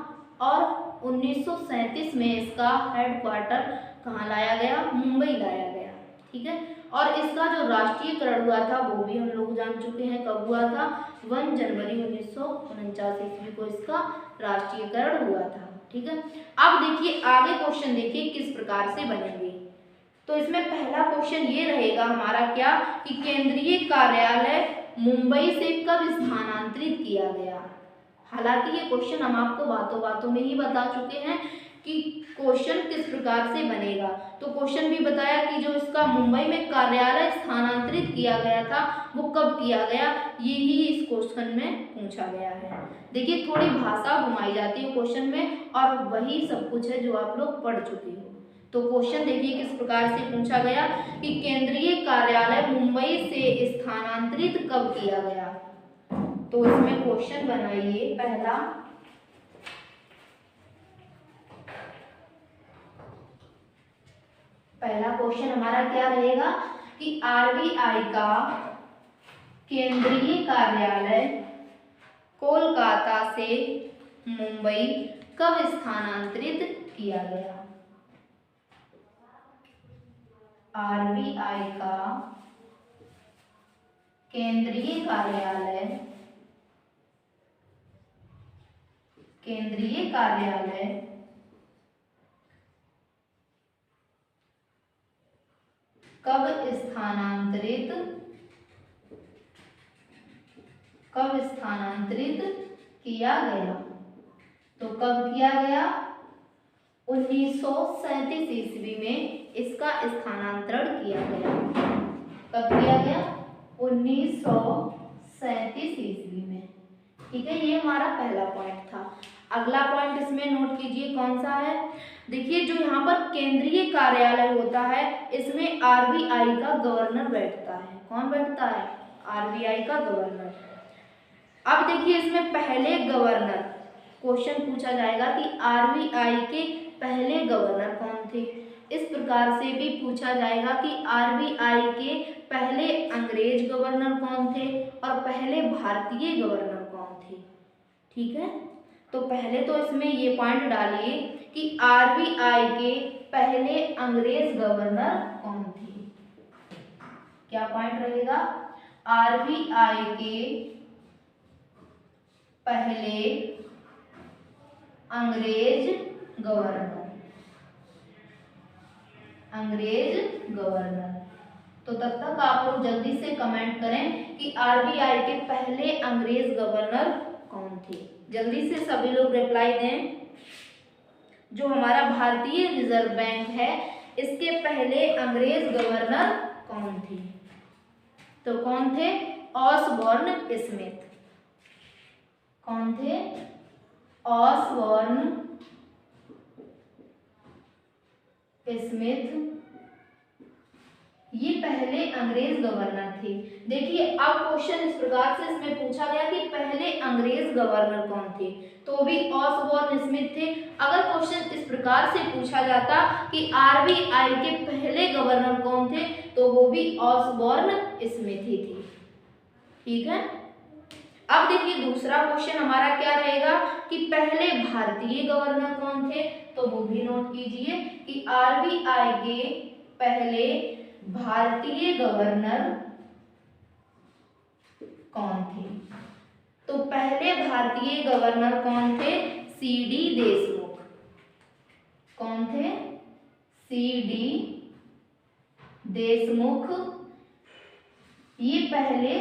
और 1937 में इसका हेडक्वार्टर कहाँ लाया गया, मुंबई लाया गया। ठीक है, और इसका जो राष्ट्रीयकरण हुआ था वो भी हम लोग जान चुके हैं कब हुआ था, 1 जनवरी 1949 ईस्वी को इसका राष्ट्रीयकरण हुआ था। ठीक है, अब देखिए आगे क्वेश्चन देखिए किस प्रकार से बनेंगे। तो इसमें पहला क्वेश्चन ये रहेगा हमारा क्या कि केंद्रीय कार्यालय मुंबई से कब स्थानांतरित किया गया। हालांकि ये क्वेश्चन हम आपको बातों बातों में ही बता चुके हैं कि क्वेश्चन किस प्रकार से बनेगा। तो क्वेश्चन भी बताया कि जो इसका मुंबई में कार्यालय स्थानांतरित किया गया था वो कब किया गया, ये ही इस क्वेश्चन में पूछा गया है। देखिए थोड़ी भाषा घुमाई जाती है क्वेश्चन में और वही सब कुछ है जो आप लोग पढ़ चुके हो। तो क्वेश्चन देखिए किस प्रकार से पूछा गया कि केंद्रीय कार्यालय मुंबई से स्थानांतरित कब किया गया। तो इसमें क्वेश्चन बनाइए पहला क्वेश्चन हमारा क्या रहेगा कि RBI का केंद्रीय कार्यालय कोलकाता से मुंबई कब स्थानांतरित किया गया। RBI का केंद्रीय कार्यालय कब स्थानांतरित किया गया। तो कब किया गया, 1937 ईस्वी में इसका स्थानांतरण किया गया। कब किया गया, 1937 ईस्वी में। ठीक है, ये हमारा पहला पॉइंट था। अगला पॉइंट इसमें नोट कीजिए कौन सा है। देखिए जो यहाँ पर केंद्रीय कार्यालय होता है इसमें RBI का गवर्नर बैठता है। कौन बैठता है, RBI का गवर्नर। अब देखिए इसमें पहले गवर्नर क्वेश्चन पूछा जाएगा कि RBI के पहले गवर्नर कौन थे। इस प्रकार से भी पूछा जाएगा कि आरबीआई के पहले अंग्रेज गवर्नर कौन थे और पहले भारतीय गवर्नर कौन थे। ठीक है, तो पहले तो इसमें ये पॉइंट डालिए कि आरबीआई के पहले अंग्रेज गवर्नर कौन थे। क्या पॉइंट रहेगा, आरबीआई के पहले अंग्रेज गवर्नर। तो तब तक आप लोग जल्दी से कमेंट करें कि आरबीआई के पहले अंग्रेज गवर्नर कौन थे। जल्दी से सभी लोग रिप्लाई दें। जो हमारा भारतीय रिजर्व बैंक है इसके पहले अंग्रेज गवर्नर कौन थे, तो कौन थे, ऑसबॉर्न स्मिथ। कौन थे, ऑसबॉर्न स्मिथ, ये पहले अंग्रेज गवर्नर थे। देखिए अब क्वेश्चन इस प्रकार से इसमें पूछा गया कि पहले अंग्रेज गवर्नर कौन थे, तो भी ऑसबॉर्न स्मिथ थे। अगर क्वेश्चन इस प्रकार से पूछा जाता कि आरबीआई के पहले गवर्नर कौन थे, तो वो भी ऑसबॉर्न स्मिथ ही थे। ठीक है, अब देखिए दूसरा क्वेश्चन हमारा क्या रहेगा कि पहले भारतीय गवर्नर कौन थे, तो वो भी नोट कीजिए कि आरबीआई के पहले भारतीय गवर्नर कौन थे। तो पहले भारतीय गवर्नर कौन थे, सीडी देशमुख। कौन थे, सीडी देशमुख, ये पहले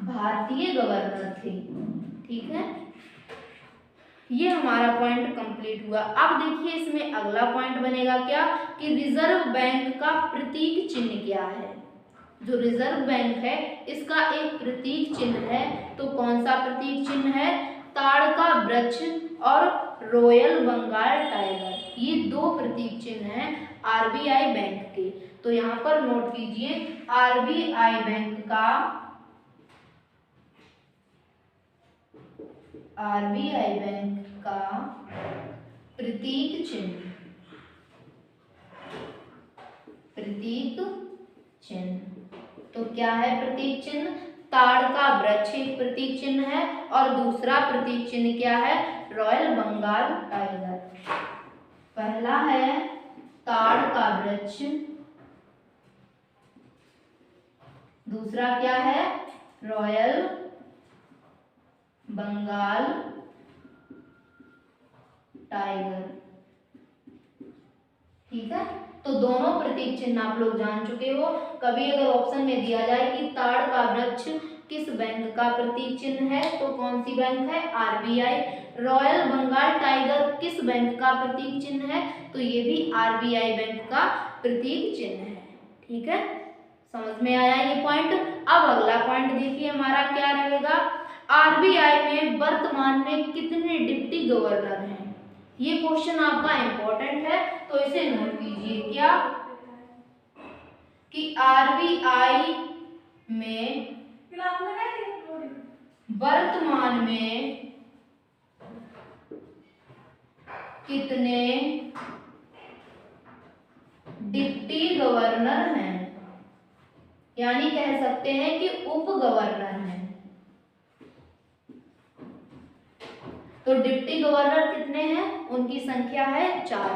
भारतीय गवर्नर थे। ठीक है, ये हमारा पॉइंट कंप्लीट हुआ। अब देखिए इसमें अगला पॉइंट बनेगा क्या कि रिजर्व बैंक का प्रतीक चिन्ह क्या है। जो रिजर्व बैंक है इसका एक प्रतीक चिन्ह है, तो कौन सा प्रतीक चिन्ह है, ताड़ का वृक्ष और रॉयल बंगाल टाइगर, ये दो प्रतीक चिन्ह हैं आरबीआई बैंक के। तो यहाँ पर नोट कीजिए आरबीआई बैंक का प्रतीक चिन्ह, तो क्या है प्रतीक चिन्ह, ताड़ का वृक्ष एक प्रतीक चिन्ह है और दूसरा प्रतीक चिन्ह क्या है, रॉयल बंगाल टाइगर। पहला है ताड़ का वृक्ष, दूसरा क्या है, रॉयल बंगाल टाइगर। ठीक है, तो दोनों प्रतीक चिन्ह आप लोग जान चुके हो। कभी अगर ऑप्शन में दिया जाए कि ताड़ का वृक्ष किस बैंक का प्रतीक चिन्ह है, तो कौन सी बैंक है, आरबीआई। रॉयल बंगाल टाइगर किस बैंक का प्रतीक चिन्ह है, तो ये भी आरबीआई बैंक का प्रतीक चिन्ह है। ठीक है, समझ में आया ये पॉइंट। अब अगला पॉइंट देखिए हमारा क्या रहेगा, आरबीआई में वर्तमान में कितने डिप्टी गवर्नर हैं। ये क्वेश्चन आपका इंपॉर्टेंट है, तो इसे नोट कीजिए क्या कि आरबीआई में वर्तमान में कितने डिप्टी गवर्नर हैं, यानी कह सकते हैं कि उप गवर्नर हैं। तो डिप्टी गवर्नर कितने हैं, उनकी संख्या है 4।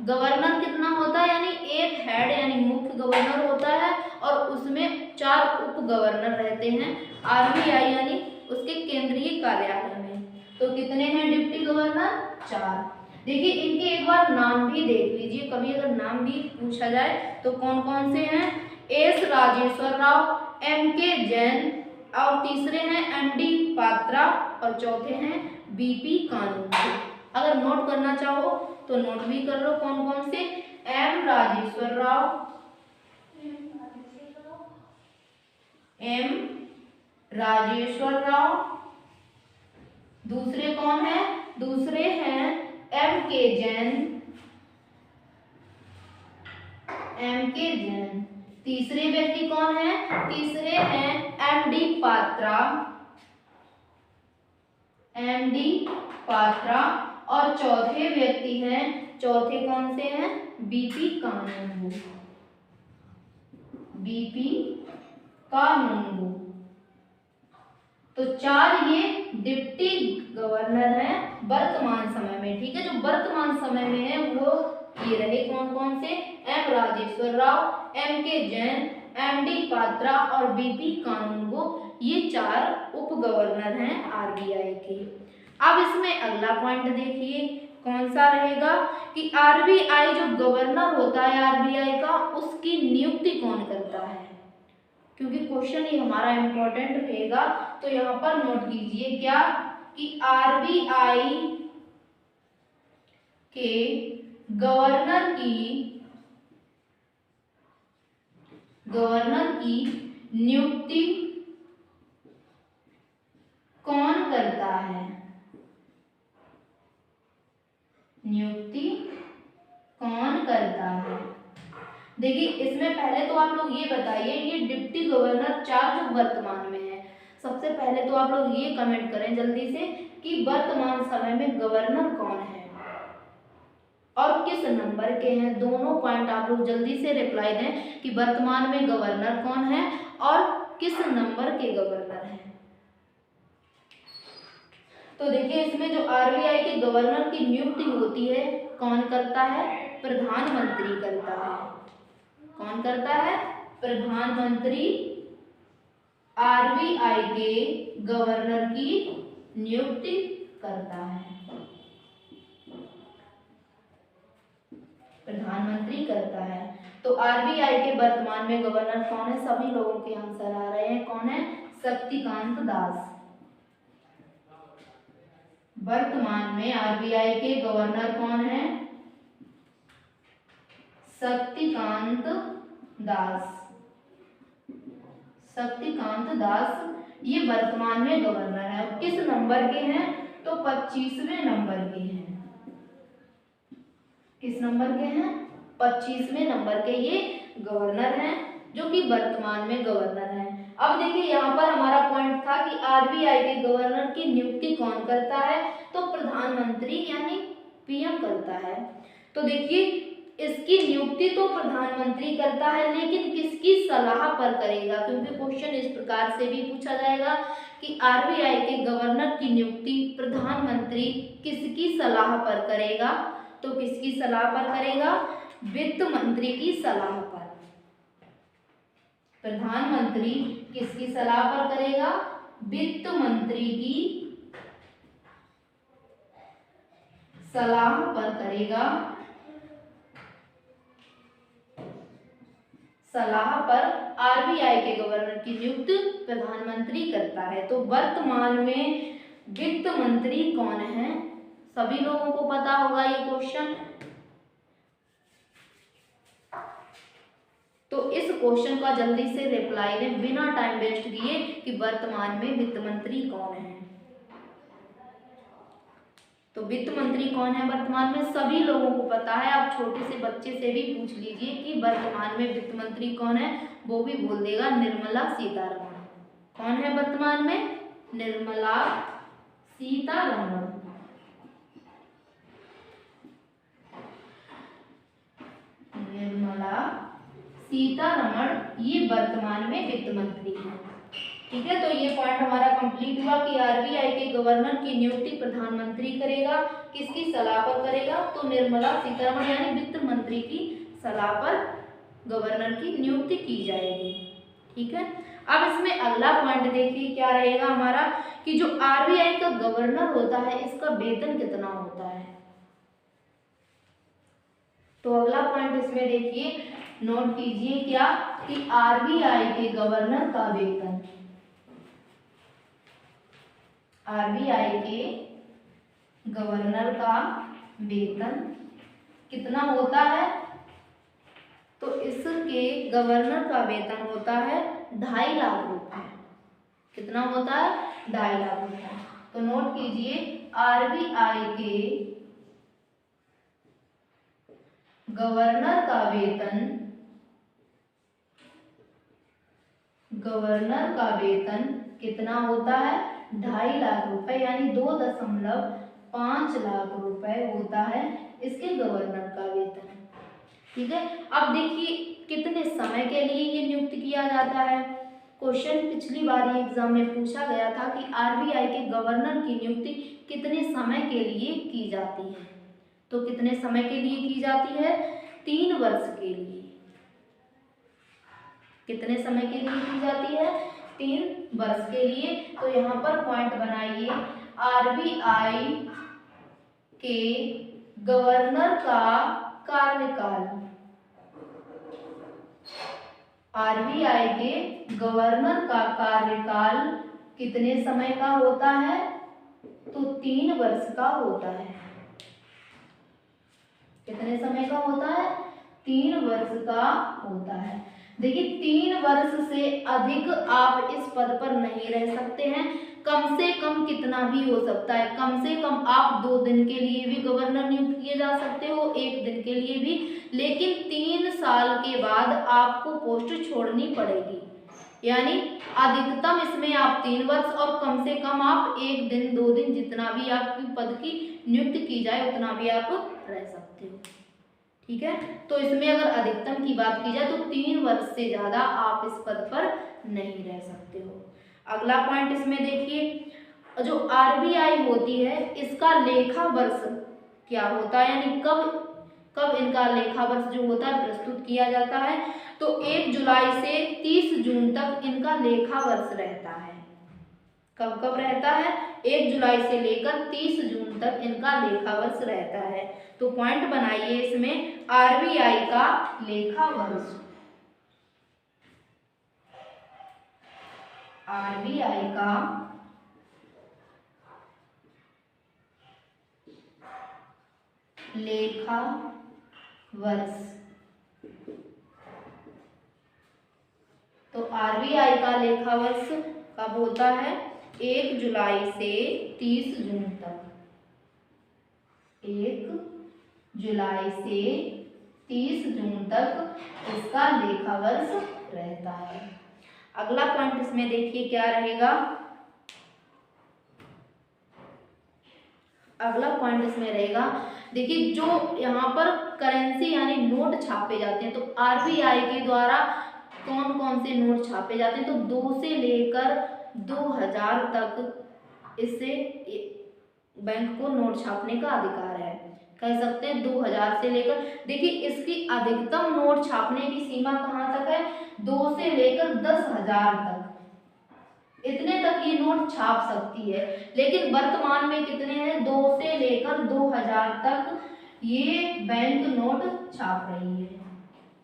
गवर्नर कितना होता है, यानी एक हेड यानी मुख्य गवर्नर होता है और उसमें 4 उप गवर्नर रहते हैं आरबीआई यानी उसके केंद्रीय कार्यालय में। तो कितने हैं डिप्टी गवर्नर, 4। देखिए इनके एक बार नाम भी देख लीजिए, कभी अगर नाम भी पूछा जाए तो कौन कौन से हैं, एस राजेश्वर राव, एम के जैन और तीसरे हैं एम डी पात्रा और चौथे हैं बीपी कानून। अगर नोट करना चाहो तो नोट भी कर लो कौन कौन से, एम राजेश्वर राव, दूसरे कौन है, दूसरे हैं एम के जैन, तीसरे व्यक्ति कौन है, तीसरे हैं एम डी पात्रा और चौथे व्यक्ति हैं, चौथे कौन से हैं, बीपी कानूनगो, बीपी कानूनगो। तो 4 ये डिप्टी गवर्नर हैं वर्तमान समय में, ठीक है। जो वर्तमान समय में है वो ये रहे कौन कौन से, एम राजेश्वर राव, एम के जैन, एम डी पात्रा और बीपी कानूनगो, ये 4 उप गवर्नर हैं आरबीआई के। अब इसमें अगला पॉइंट देखिए कौन सा रहेगा कि आरबीआई जो गवर्नर होता है आरबीआई का, उसकी नियुक्ति कौन करता है, क्योंकि क्वेश्चन ये हमारा इंपॉर्टेंट रहेगा। तो यहाँ पर नोट कीजिए क्या कि आरबीआई के गवर्नर की नियुक्ति कौन करता है, नियुक्ति कौन करता है। देखिए इसमें पहले तो आप लोग ये बताइए, ये डिप्टी गवर्नर 4 जो वर्तमान में है, सबसे पहले तो आप लोग ये कमेंट करें जल्दी से कि वर्तमान समय में गवर्नर कौन है और किस नंबर के हैं। दोनों पॉइंट आप लोग जल्दी से रिप्लाई दें कि वर्तमान में गवर्नर कौन है और किस नंबर के गवर्नर हैं। तो देखिए इसमें जो आरबीआई के गवर्नर की नियुक्ति होती है कौन करता है, प्रधानमंत्री करता है। कौन करता है, प्रधानमंत्री आरबीआई के गवर्नर की नियुक्ति करता है, प्रधानमंत्री करता है। तो आरबीआई के वर्तमान में गवर्नर कौन है, सभी लोगों के आंसर आ रहे हैं, कौन है, शक्तिकांत दास। वर्तमान में आरबीआई के गवर्नर कौन है, शक्तिकांत दास। शक्तिकांत दास ये वर्तमान में गवर्नर है। किस नंबर के हैं, तो 25वें नंबर के हैं। किस नंबर के हैं, 25वें नंबर के ये गवर्नर हैं जो कि वर्तमान में गवर्नर हैं। अब देखिए यहाँ पर हमारा पॉइंट था कि आरबीआई के गवर्नर की नियुक्ति कौन करता है, तो प्रधानमंत्री यानी पीएम करता है। तो देखिए इसकी नियुक्ति तो प्रधानमंत्री करता है, लेकिन किसकी सलाह पर करेगा, क्योंकि क्वेश्चन इस प्रकार से भी पूछा जाएगा कि आरबीआई के गवर्नर की नियुक्ति प्रधानमंत्री किसकी सलाह पर करेगा। तो किसकी सलाह पर करेगा, वित्त मंत्री की सलाह पर। प्रधानमंत्री किसकी सलाह पर करेगा, वित्त मंत्री की सलाह पर करेगा, सलाह पर आरबीआई के गवर्नर की नियुक्ति प्रधानमंत्री करता है। तो वर्तमान में वित्त मंत्री कौन है, सभी लोगों को पता होगा ये क्वेश्चन। तो इस क्वेश्चन का जल्दी से रिप्लाई दें बिना टाइम वेस्ट किए कि वर्तमान में वित्त मंत्री कौन है। तो वित्त मंत्री कौन है वर्तमान में, सभी लोगों को पता है। आप छोटे से बच्चे से भी पूछ लीजिए कि वर्तमान में वित्त मंत्री कौन है, वो भी बोल देगा निर्मला सीतारमण। कौन है वर्तमान में, निर्मला सीतारमण। निर्मला सीतारमण ये वर्तमान में वित्त मंत्री है। ठीक है, तो ये पॉइंट हमारा कंप्लीट हुआ कि आरबीआई के गवर्नर की नियुक्ति प्रधानमंत्री करेगा, किसकी सलाह पर करेगा, तो निर्मला सीतारमण यानी वित्त मंत्री की सलाह पर गवर्नर की नियुक्ति की जाएगी। ठीक है, अब इसमें अगला पॉइंट देखिए क्या रहेगा हमारा कि जो आरबीआई का गवर्नर होता है इसका वेतन कितना होता है। तो अगला पॉइंट इसमें देखिए नोट कीजिए क्या कि आरबीआई के गवर्नर का वेतन, आरबीआई के गवर्नर का वेतन कितना होता है, तो इसके गवर्नर का वेतन होता है 2.5 लाख रुपए। कितना होता है, 2.5 लाख रुपए। तो नोट कीजिए आरबीआई के गवर्नर का वेतन, कितना होता है, 2.5 लाख रुपए यानी 2.5 5 लाख रुपए होता है इसके गवर्नर का वेतन। ठीक है, अब देखिए कितने समय के लिए ये नियुक्त किया जाता है। क्वेश्चन पिछली बार ये एग्जाम में पूछा गया था कि आरबीआई के गवर्नर की नियुक्ति कितने समय के लिए की जाती है। तो कितने समय के लिए की जाती है? 3 वर्ष के लिए। कितने समय के लिए की जाती है? 3 वर्ष के लिए। तो यहाँ पर पॉइंट बनाइए, आरबीआई के गवर्नर का कार्यकाल, आरबीआई के गवर्नर का कार्यकाल कितने समय का होता है? तो 3 वर्ष का होता है। कितने समय का होता है? 3 वर्ष का होता है। देखिए 3 वर्ष से अधिक आप इस पद पर नहीं रह सकते हैं। कम से कम कितना भी हो सकता है, कम से कम आप 2 दिन के लिए भी गवर्नर नियुक्त किए जा सकते हो, 1 दिन के लिए भी, लेकिन 3 साल के बाद आपको पोस्ट छोड़नी पड़ेगी। यानी अधिकतम इसमें आप 3 वर्ष और कम से कम आप 1 दिन 2 दिन, जितना भी आपकी पद की नियुक्त की जाए उतना भी आप रह सकते हो। ठीक है, तो इसमें अगर अधिकतम की बात की जाए तो 3 वर्ष से ज्यादा आप इस पद पर नहीं रह सकते हो। अगला पॉइंट इसमें देखिए, जो आरबीआई होती है इसका लेखा वर्ष क्या होता है, यानी कब इनका लेखा वर्ष जो होता है प्रस्तुत किया जाता है। तो 1 जुलाई से 30 जून तक इनका लेखा वर्ष रहता है। कब कब रहता है? 1 जुलाई से लेकर 30 जून तक इनका लेखा वर्ष रहता है। तो पॉइंट बनाइए इसमें, आरबीआई का लेखा वर्ष, आरबीआई का लेखा वर्ष। तो आरबीआई का लेखा वर्ष कब होता है? 1 जुलाई से 30 जून तक। 1 जुलाई से 30 जून तक इसका लेखा वर्ष रहता है। अगला पॉइंट इसमें देखिए क्या रहेगा। अगला पॉइंट इसमें रहेगा, देखिए जो यहाँ पर करेंसी यानी नोट छापे जाते हैं, तो आरबीआई के द्वारा कौन कौन से नोट छापे जाते हैं? तो 2 से लेकर 2000 तक इससे बैंक को नोट छापने का अधिकार है। कह सकते हैं 2000 से लेकर, देखिए इसकी अधिकतम नोट छापने की सीमा कहाँ तक है? 2 से लेकर 10,000 तक, इतने तक ये नोट छाप सकती है। लेकिन वर्तमान में कितने हैं? 2 से लेकर 2000 तक ये बैंक नोट छाप रही है।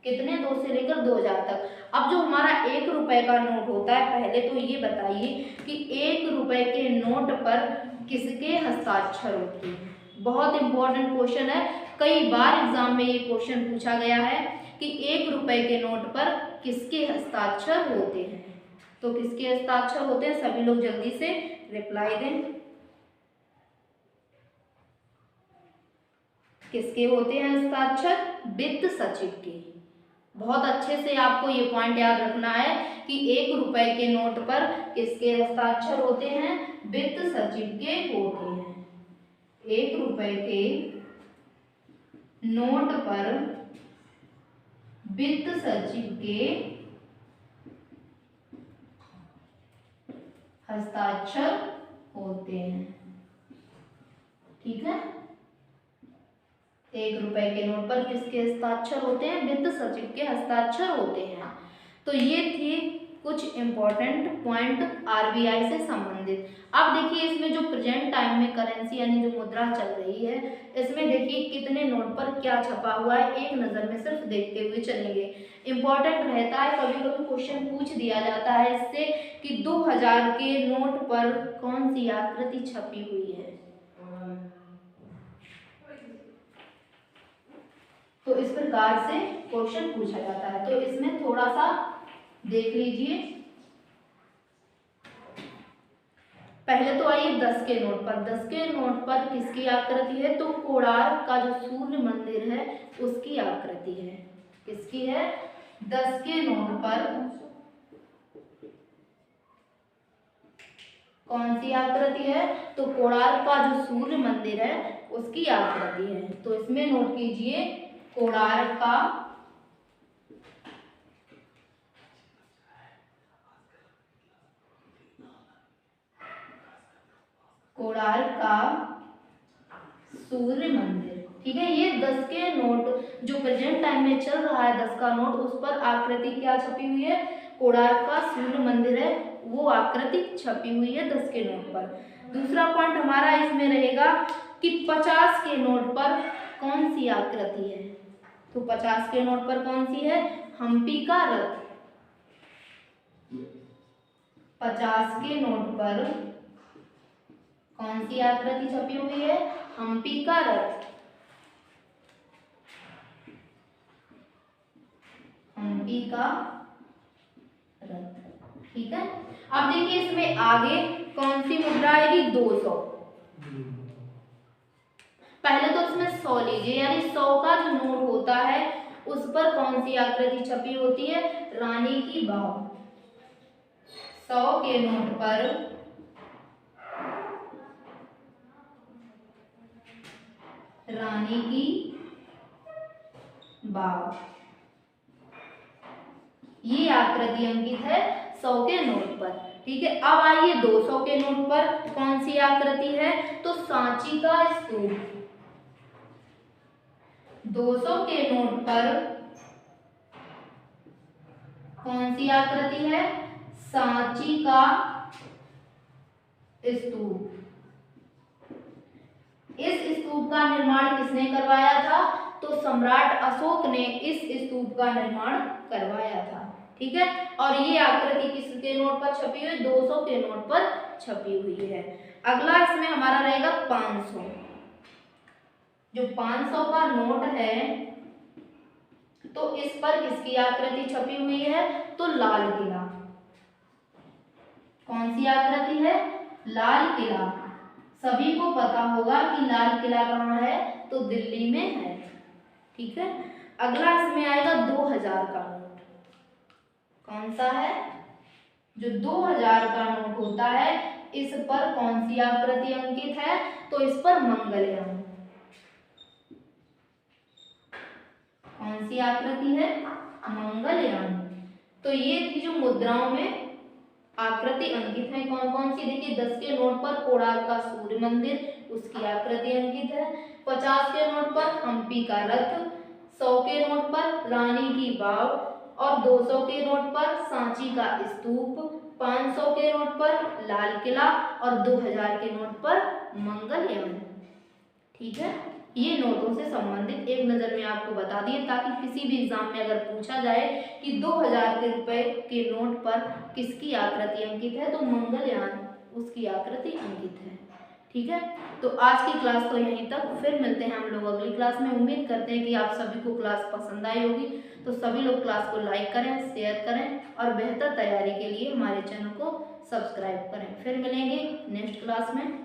कितने? 2 से लेकर 2000 तक। अब जो हमारा 1 रुपए का नोट होता है, पहले तो ये बताइए कि 1 रुपए के नोट पर किसके हस्ताक्षर होते हैं? बहुत इंपॉर्टेंट क्वेश्चन है, कई बार एग्जाम में ये क्वेश्चन पूछा गया है कि 1 रुपए के नोट पर किसके हस्ताक्षर होते हैं। तो किसके हस्ताक्षर होते हैं? सभी लोग जल्दी से रिप्लाई दें। किसके होते हैं हस्ताक्षर? वित्त सचिव के। बहुत अच्छे से आपको ये पॉइंट याद रखना है कि 1 रुपए के नोट पर किसके हस्ताक्षर होते हैं? वित्त सचिव के होते हैं। 1 रुपए के नोट पर वित्त सचिव के हस्ताक्षर होते हैं। ठीक है, 1 रुपए के नोट पर किसके हस्ताक्षर होते हैं? वित्त सचिव के हस्ताक्षर होते हैं। तो ये थी कुछ इंपॉर्टेंट पॉइंट आरबीआई से संबंधित। अब देखिए इसमें जो प्रेजेंट टाइम में करेंसी यानी जो मुद्रा चल रही है, इसमें देखिए कितने नोट पर क्या छपा हुआ है, एक नज़र में सिर्फ देखते हुए चलेंगे। इंपॉर्टेंट रहता है, कभी कभी क्वेश्चन पूछ दिया जाता है इससे कि 2000 के नोट पर कौन सी आकृति छपी हुई है। तो इस प्रकार से क्वेश्चन पूछा जाता है। तो इसमें थोड़ा सा देख लीजिए। पहले तो आइए 10 के नोट पर। 10 के नोट पर किसकी आकृति है? तो कोणार्क का जो सूर्य मंदिर है उसकी आकृति है। किसकी है? 10 के नोट पर कौन सी आकृति है? तो कोणार्क का जो सूर्य मंदिर है उसकी आकृति है। तो इसमें नोट कीजिए कोणार्क का सूर्य मंदिर। ठीक है, ये 10 के नोट जो प्रेजेंट टाइम में चल रहा है 10 का नोट, उस पर आकृति क्या छपी हुई है? कोणार्क का सूर्य मंदिर है, वो आकृति छपी हुई है 10 के नोट पर। दूसरा पॉइंट हमारा इसमें रहेगा कि 50 के नोट पर कौन सी आकृति है? तो 50 के नोट पर कौन सी है? हम्पी का रथ। 50 के नोट पर कौन सी आकृति छपी हुई है? हम्पी का रथ। हम्पी का रथ। ठीक है, अब देखिए इसमें आगे कौन सी मुद्रा आएगी? 200। पहले तो इसमें 100 लीजिए, यानी 100 का जो नोट होता है उस पर कौन सी आकृति छपी होती है? रानी की वाव। 100 के नोट पर रानी की वाव, ये आकृति अंकित है 100 के नोट पर। ठीक है, अब आइए 200 के नोट पर कौन सी आकृति है? तो सांची का स्तूप। 200 के नोट पर कौन सी आकृति है? सांची का स्तूप। इस स्तूप का निर्माण किसने करवाया था? तो सम्राट अशोक ने इस स्तूप का निर्माण करवाया था। ठीक है, और ये आकृति किसके नोट पर छपी हुई? 200 के नोट पर छपी हुई है। अगला इसमें हमारा रहेगा 500। जो 500 का नोट है तो इस पर किसकी आकृति छपी हुई है? तो लाल किला। कौन सी आकृति है? लाल किला। सभी को पता होगा कि लाल किला कहाँ है? तो दिल्ली में है। ठीक है, अगला इसमें आएगा 2000 का नोट। कौन सा है? जो 2000 का नोट होता है इस पर कौन सी आकृति अंकित है? तो इस पर मंगलयान। कौन सी आकृति है? मंगलयान। तो ये थी जो मुद्राओं में आकृति अंकित है कौन कौन सी। देखिए 10 के नोट पर कोणार्क का सूर्य मंदिर, उसकी आकृति अंकित है। 50 के नोट पर हम्पी का रथ, 100 के नोट पर रानी की वाव, और 200 के नोट पर सांची का स्तूप, 500 के नोट पर लाल किला और 2000 के नोट पर मंगलयान। ठीक है, ये नोटों से संबंधित एक नज़र में आपको बता दिए ताकि किसी भी एग्जाम में अगर पूछा जाए कि 2000 के रुपए के नोट पर किसकी आकृति अंकित है तो मंगलयान उसकी आकृति अंकित है। ठीक है, तो आज की क्लास तो यहीं तक, फिर मिलते हैं हम लोग अगली क्लास में। उम्मीद करते हैं कि आप सभी को क्लास पसंद आई होगी, तो सभी लोग क्लास को लाइक करें, शेयर करें और बेहतर तैयारी के लिए हमारे चैनल को सब्सक्राइब करें। फिर मिलेंगे नेक्स्ट क्लास में।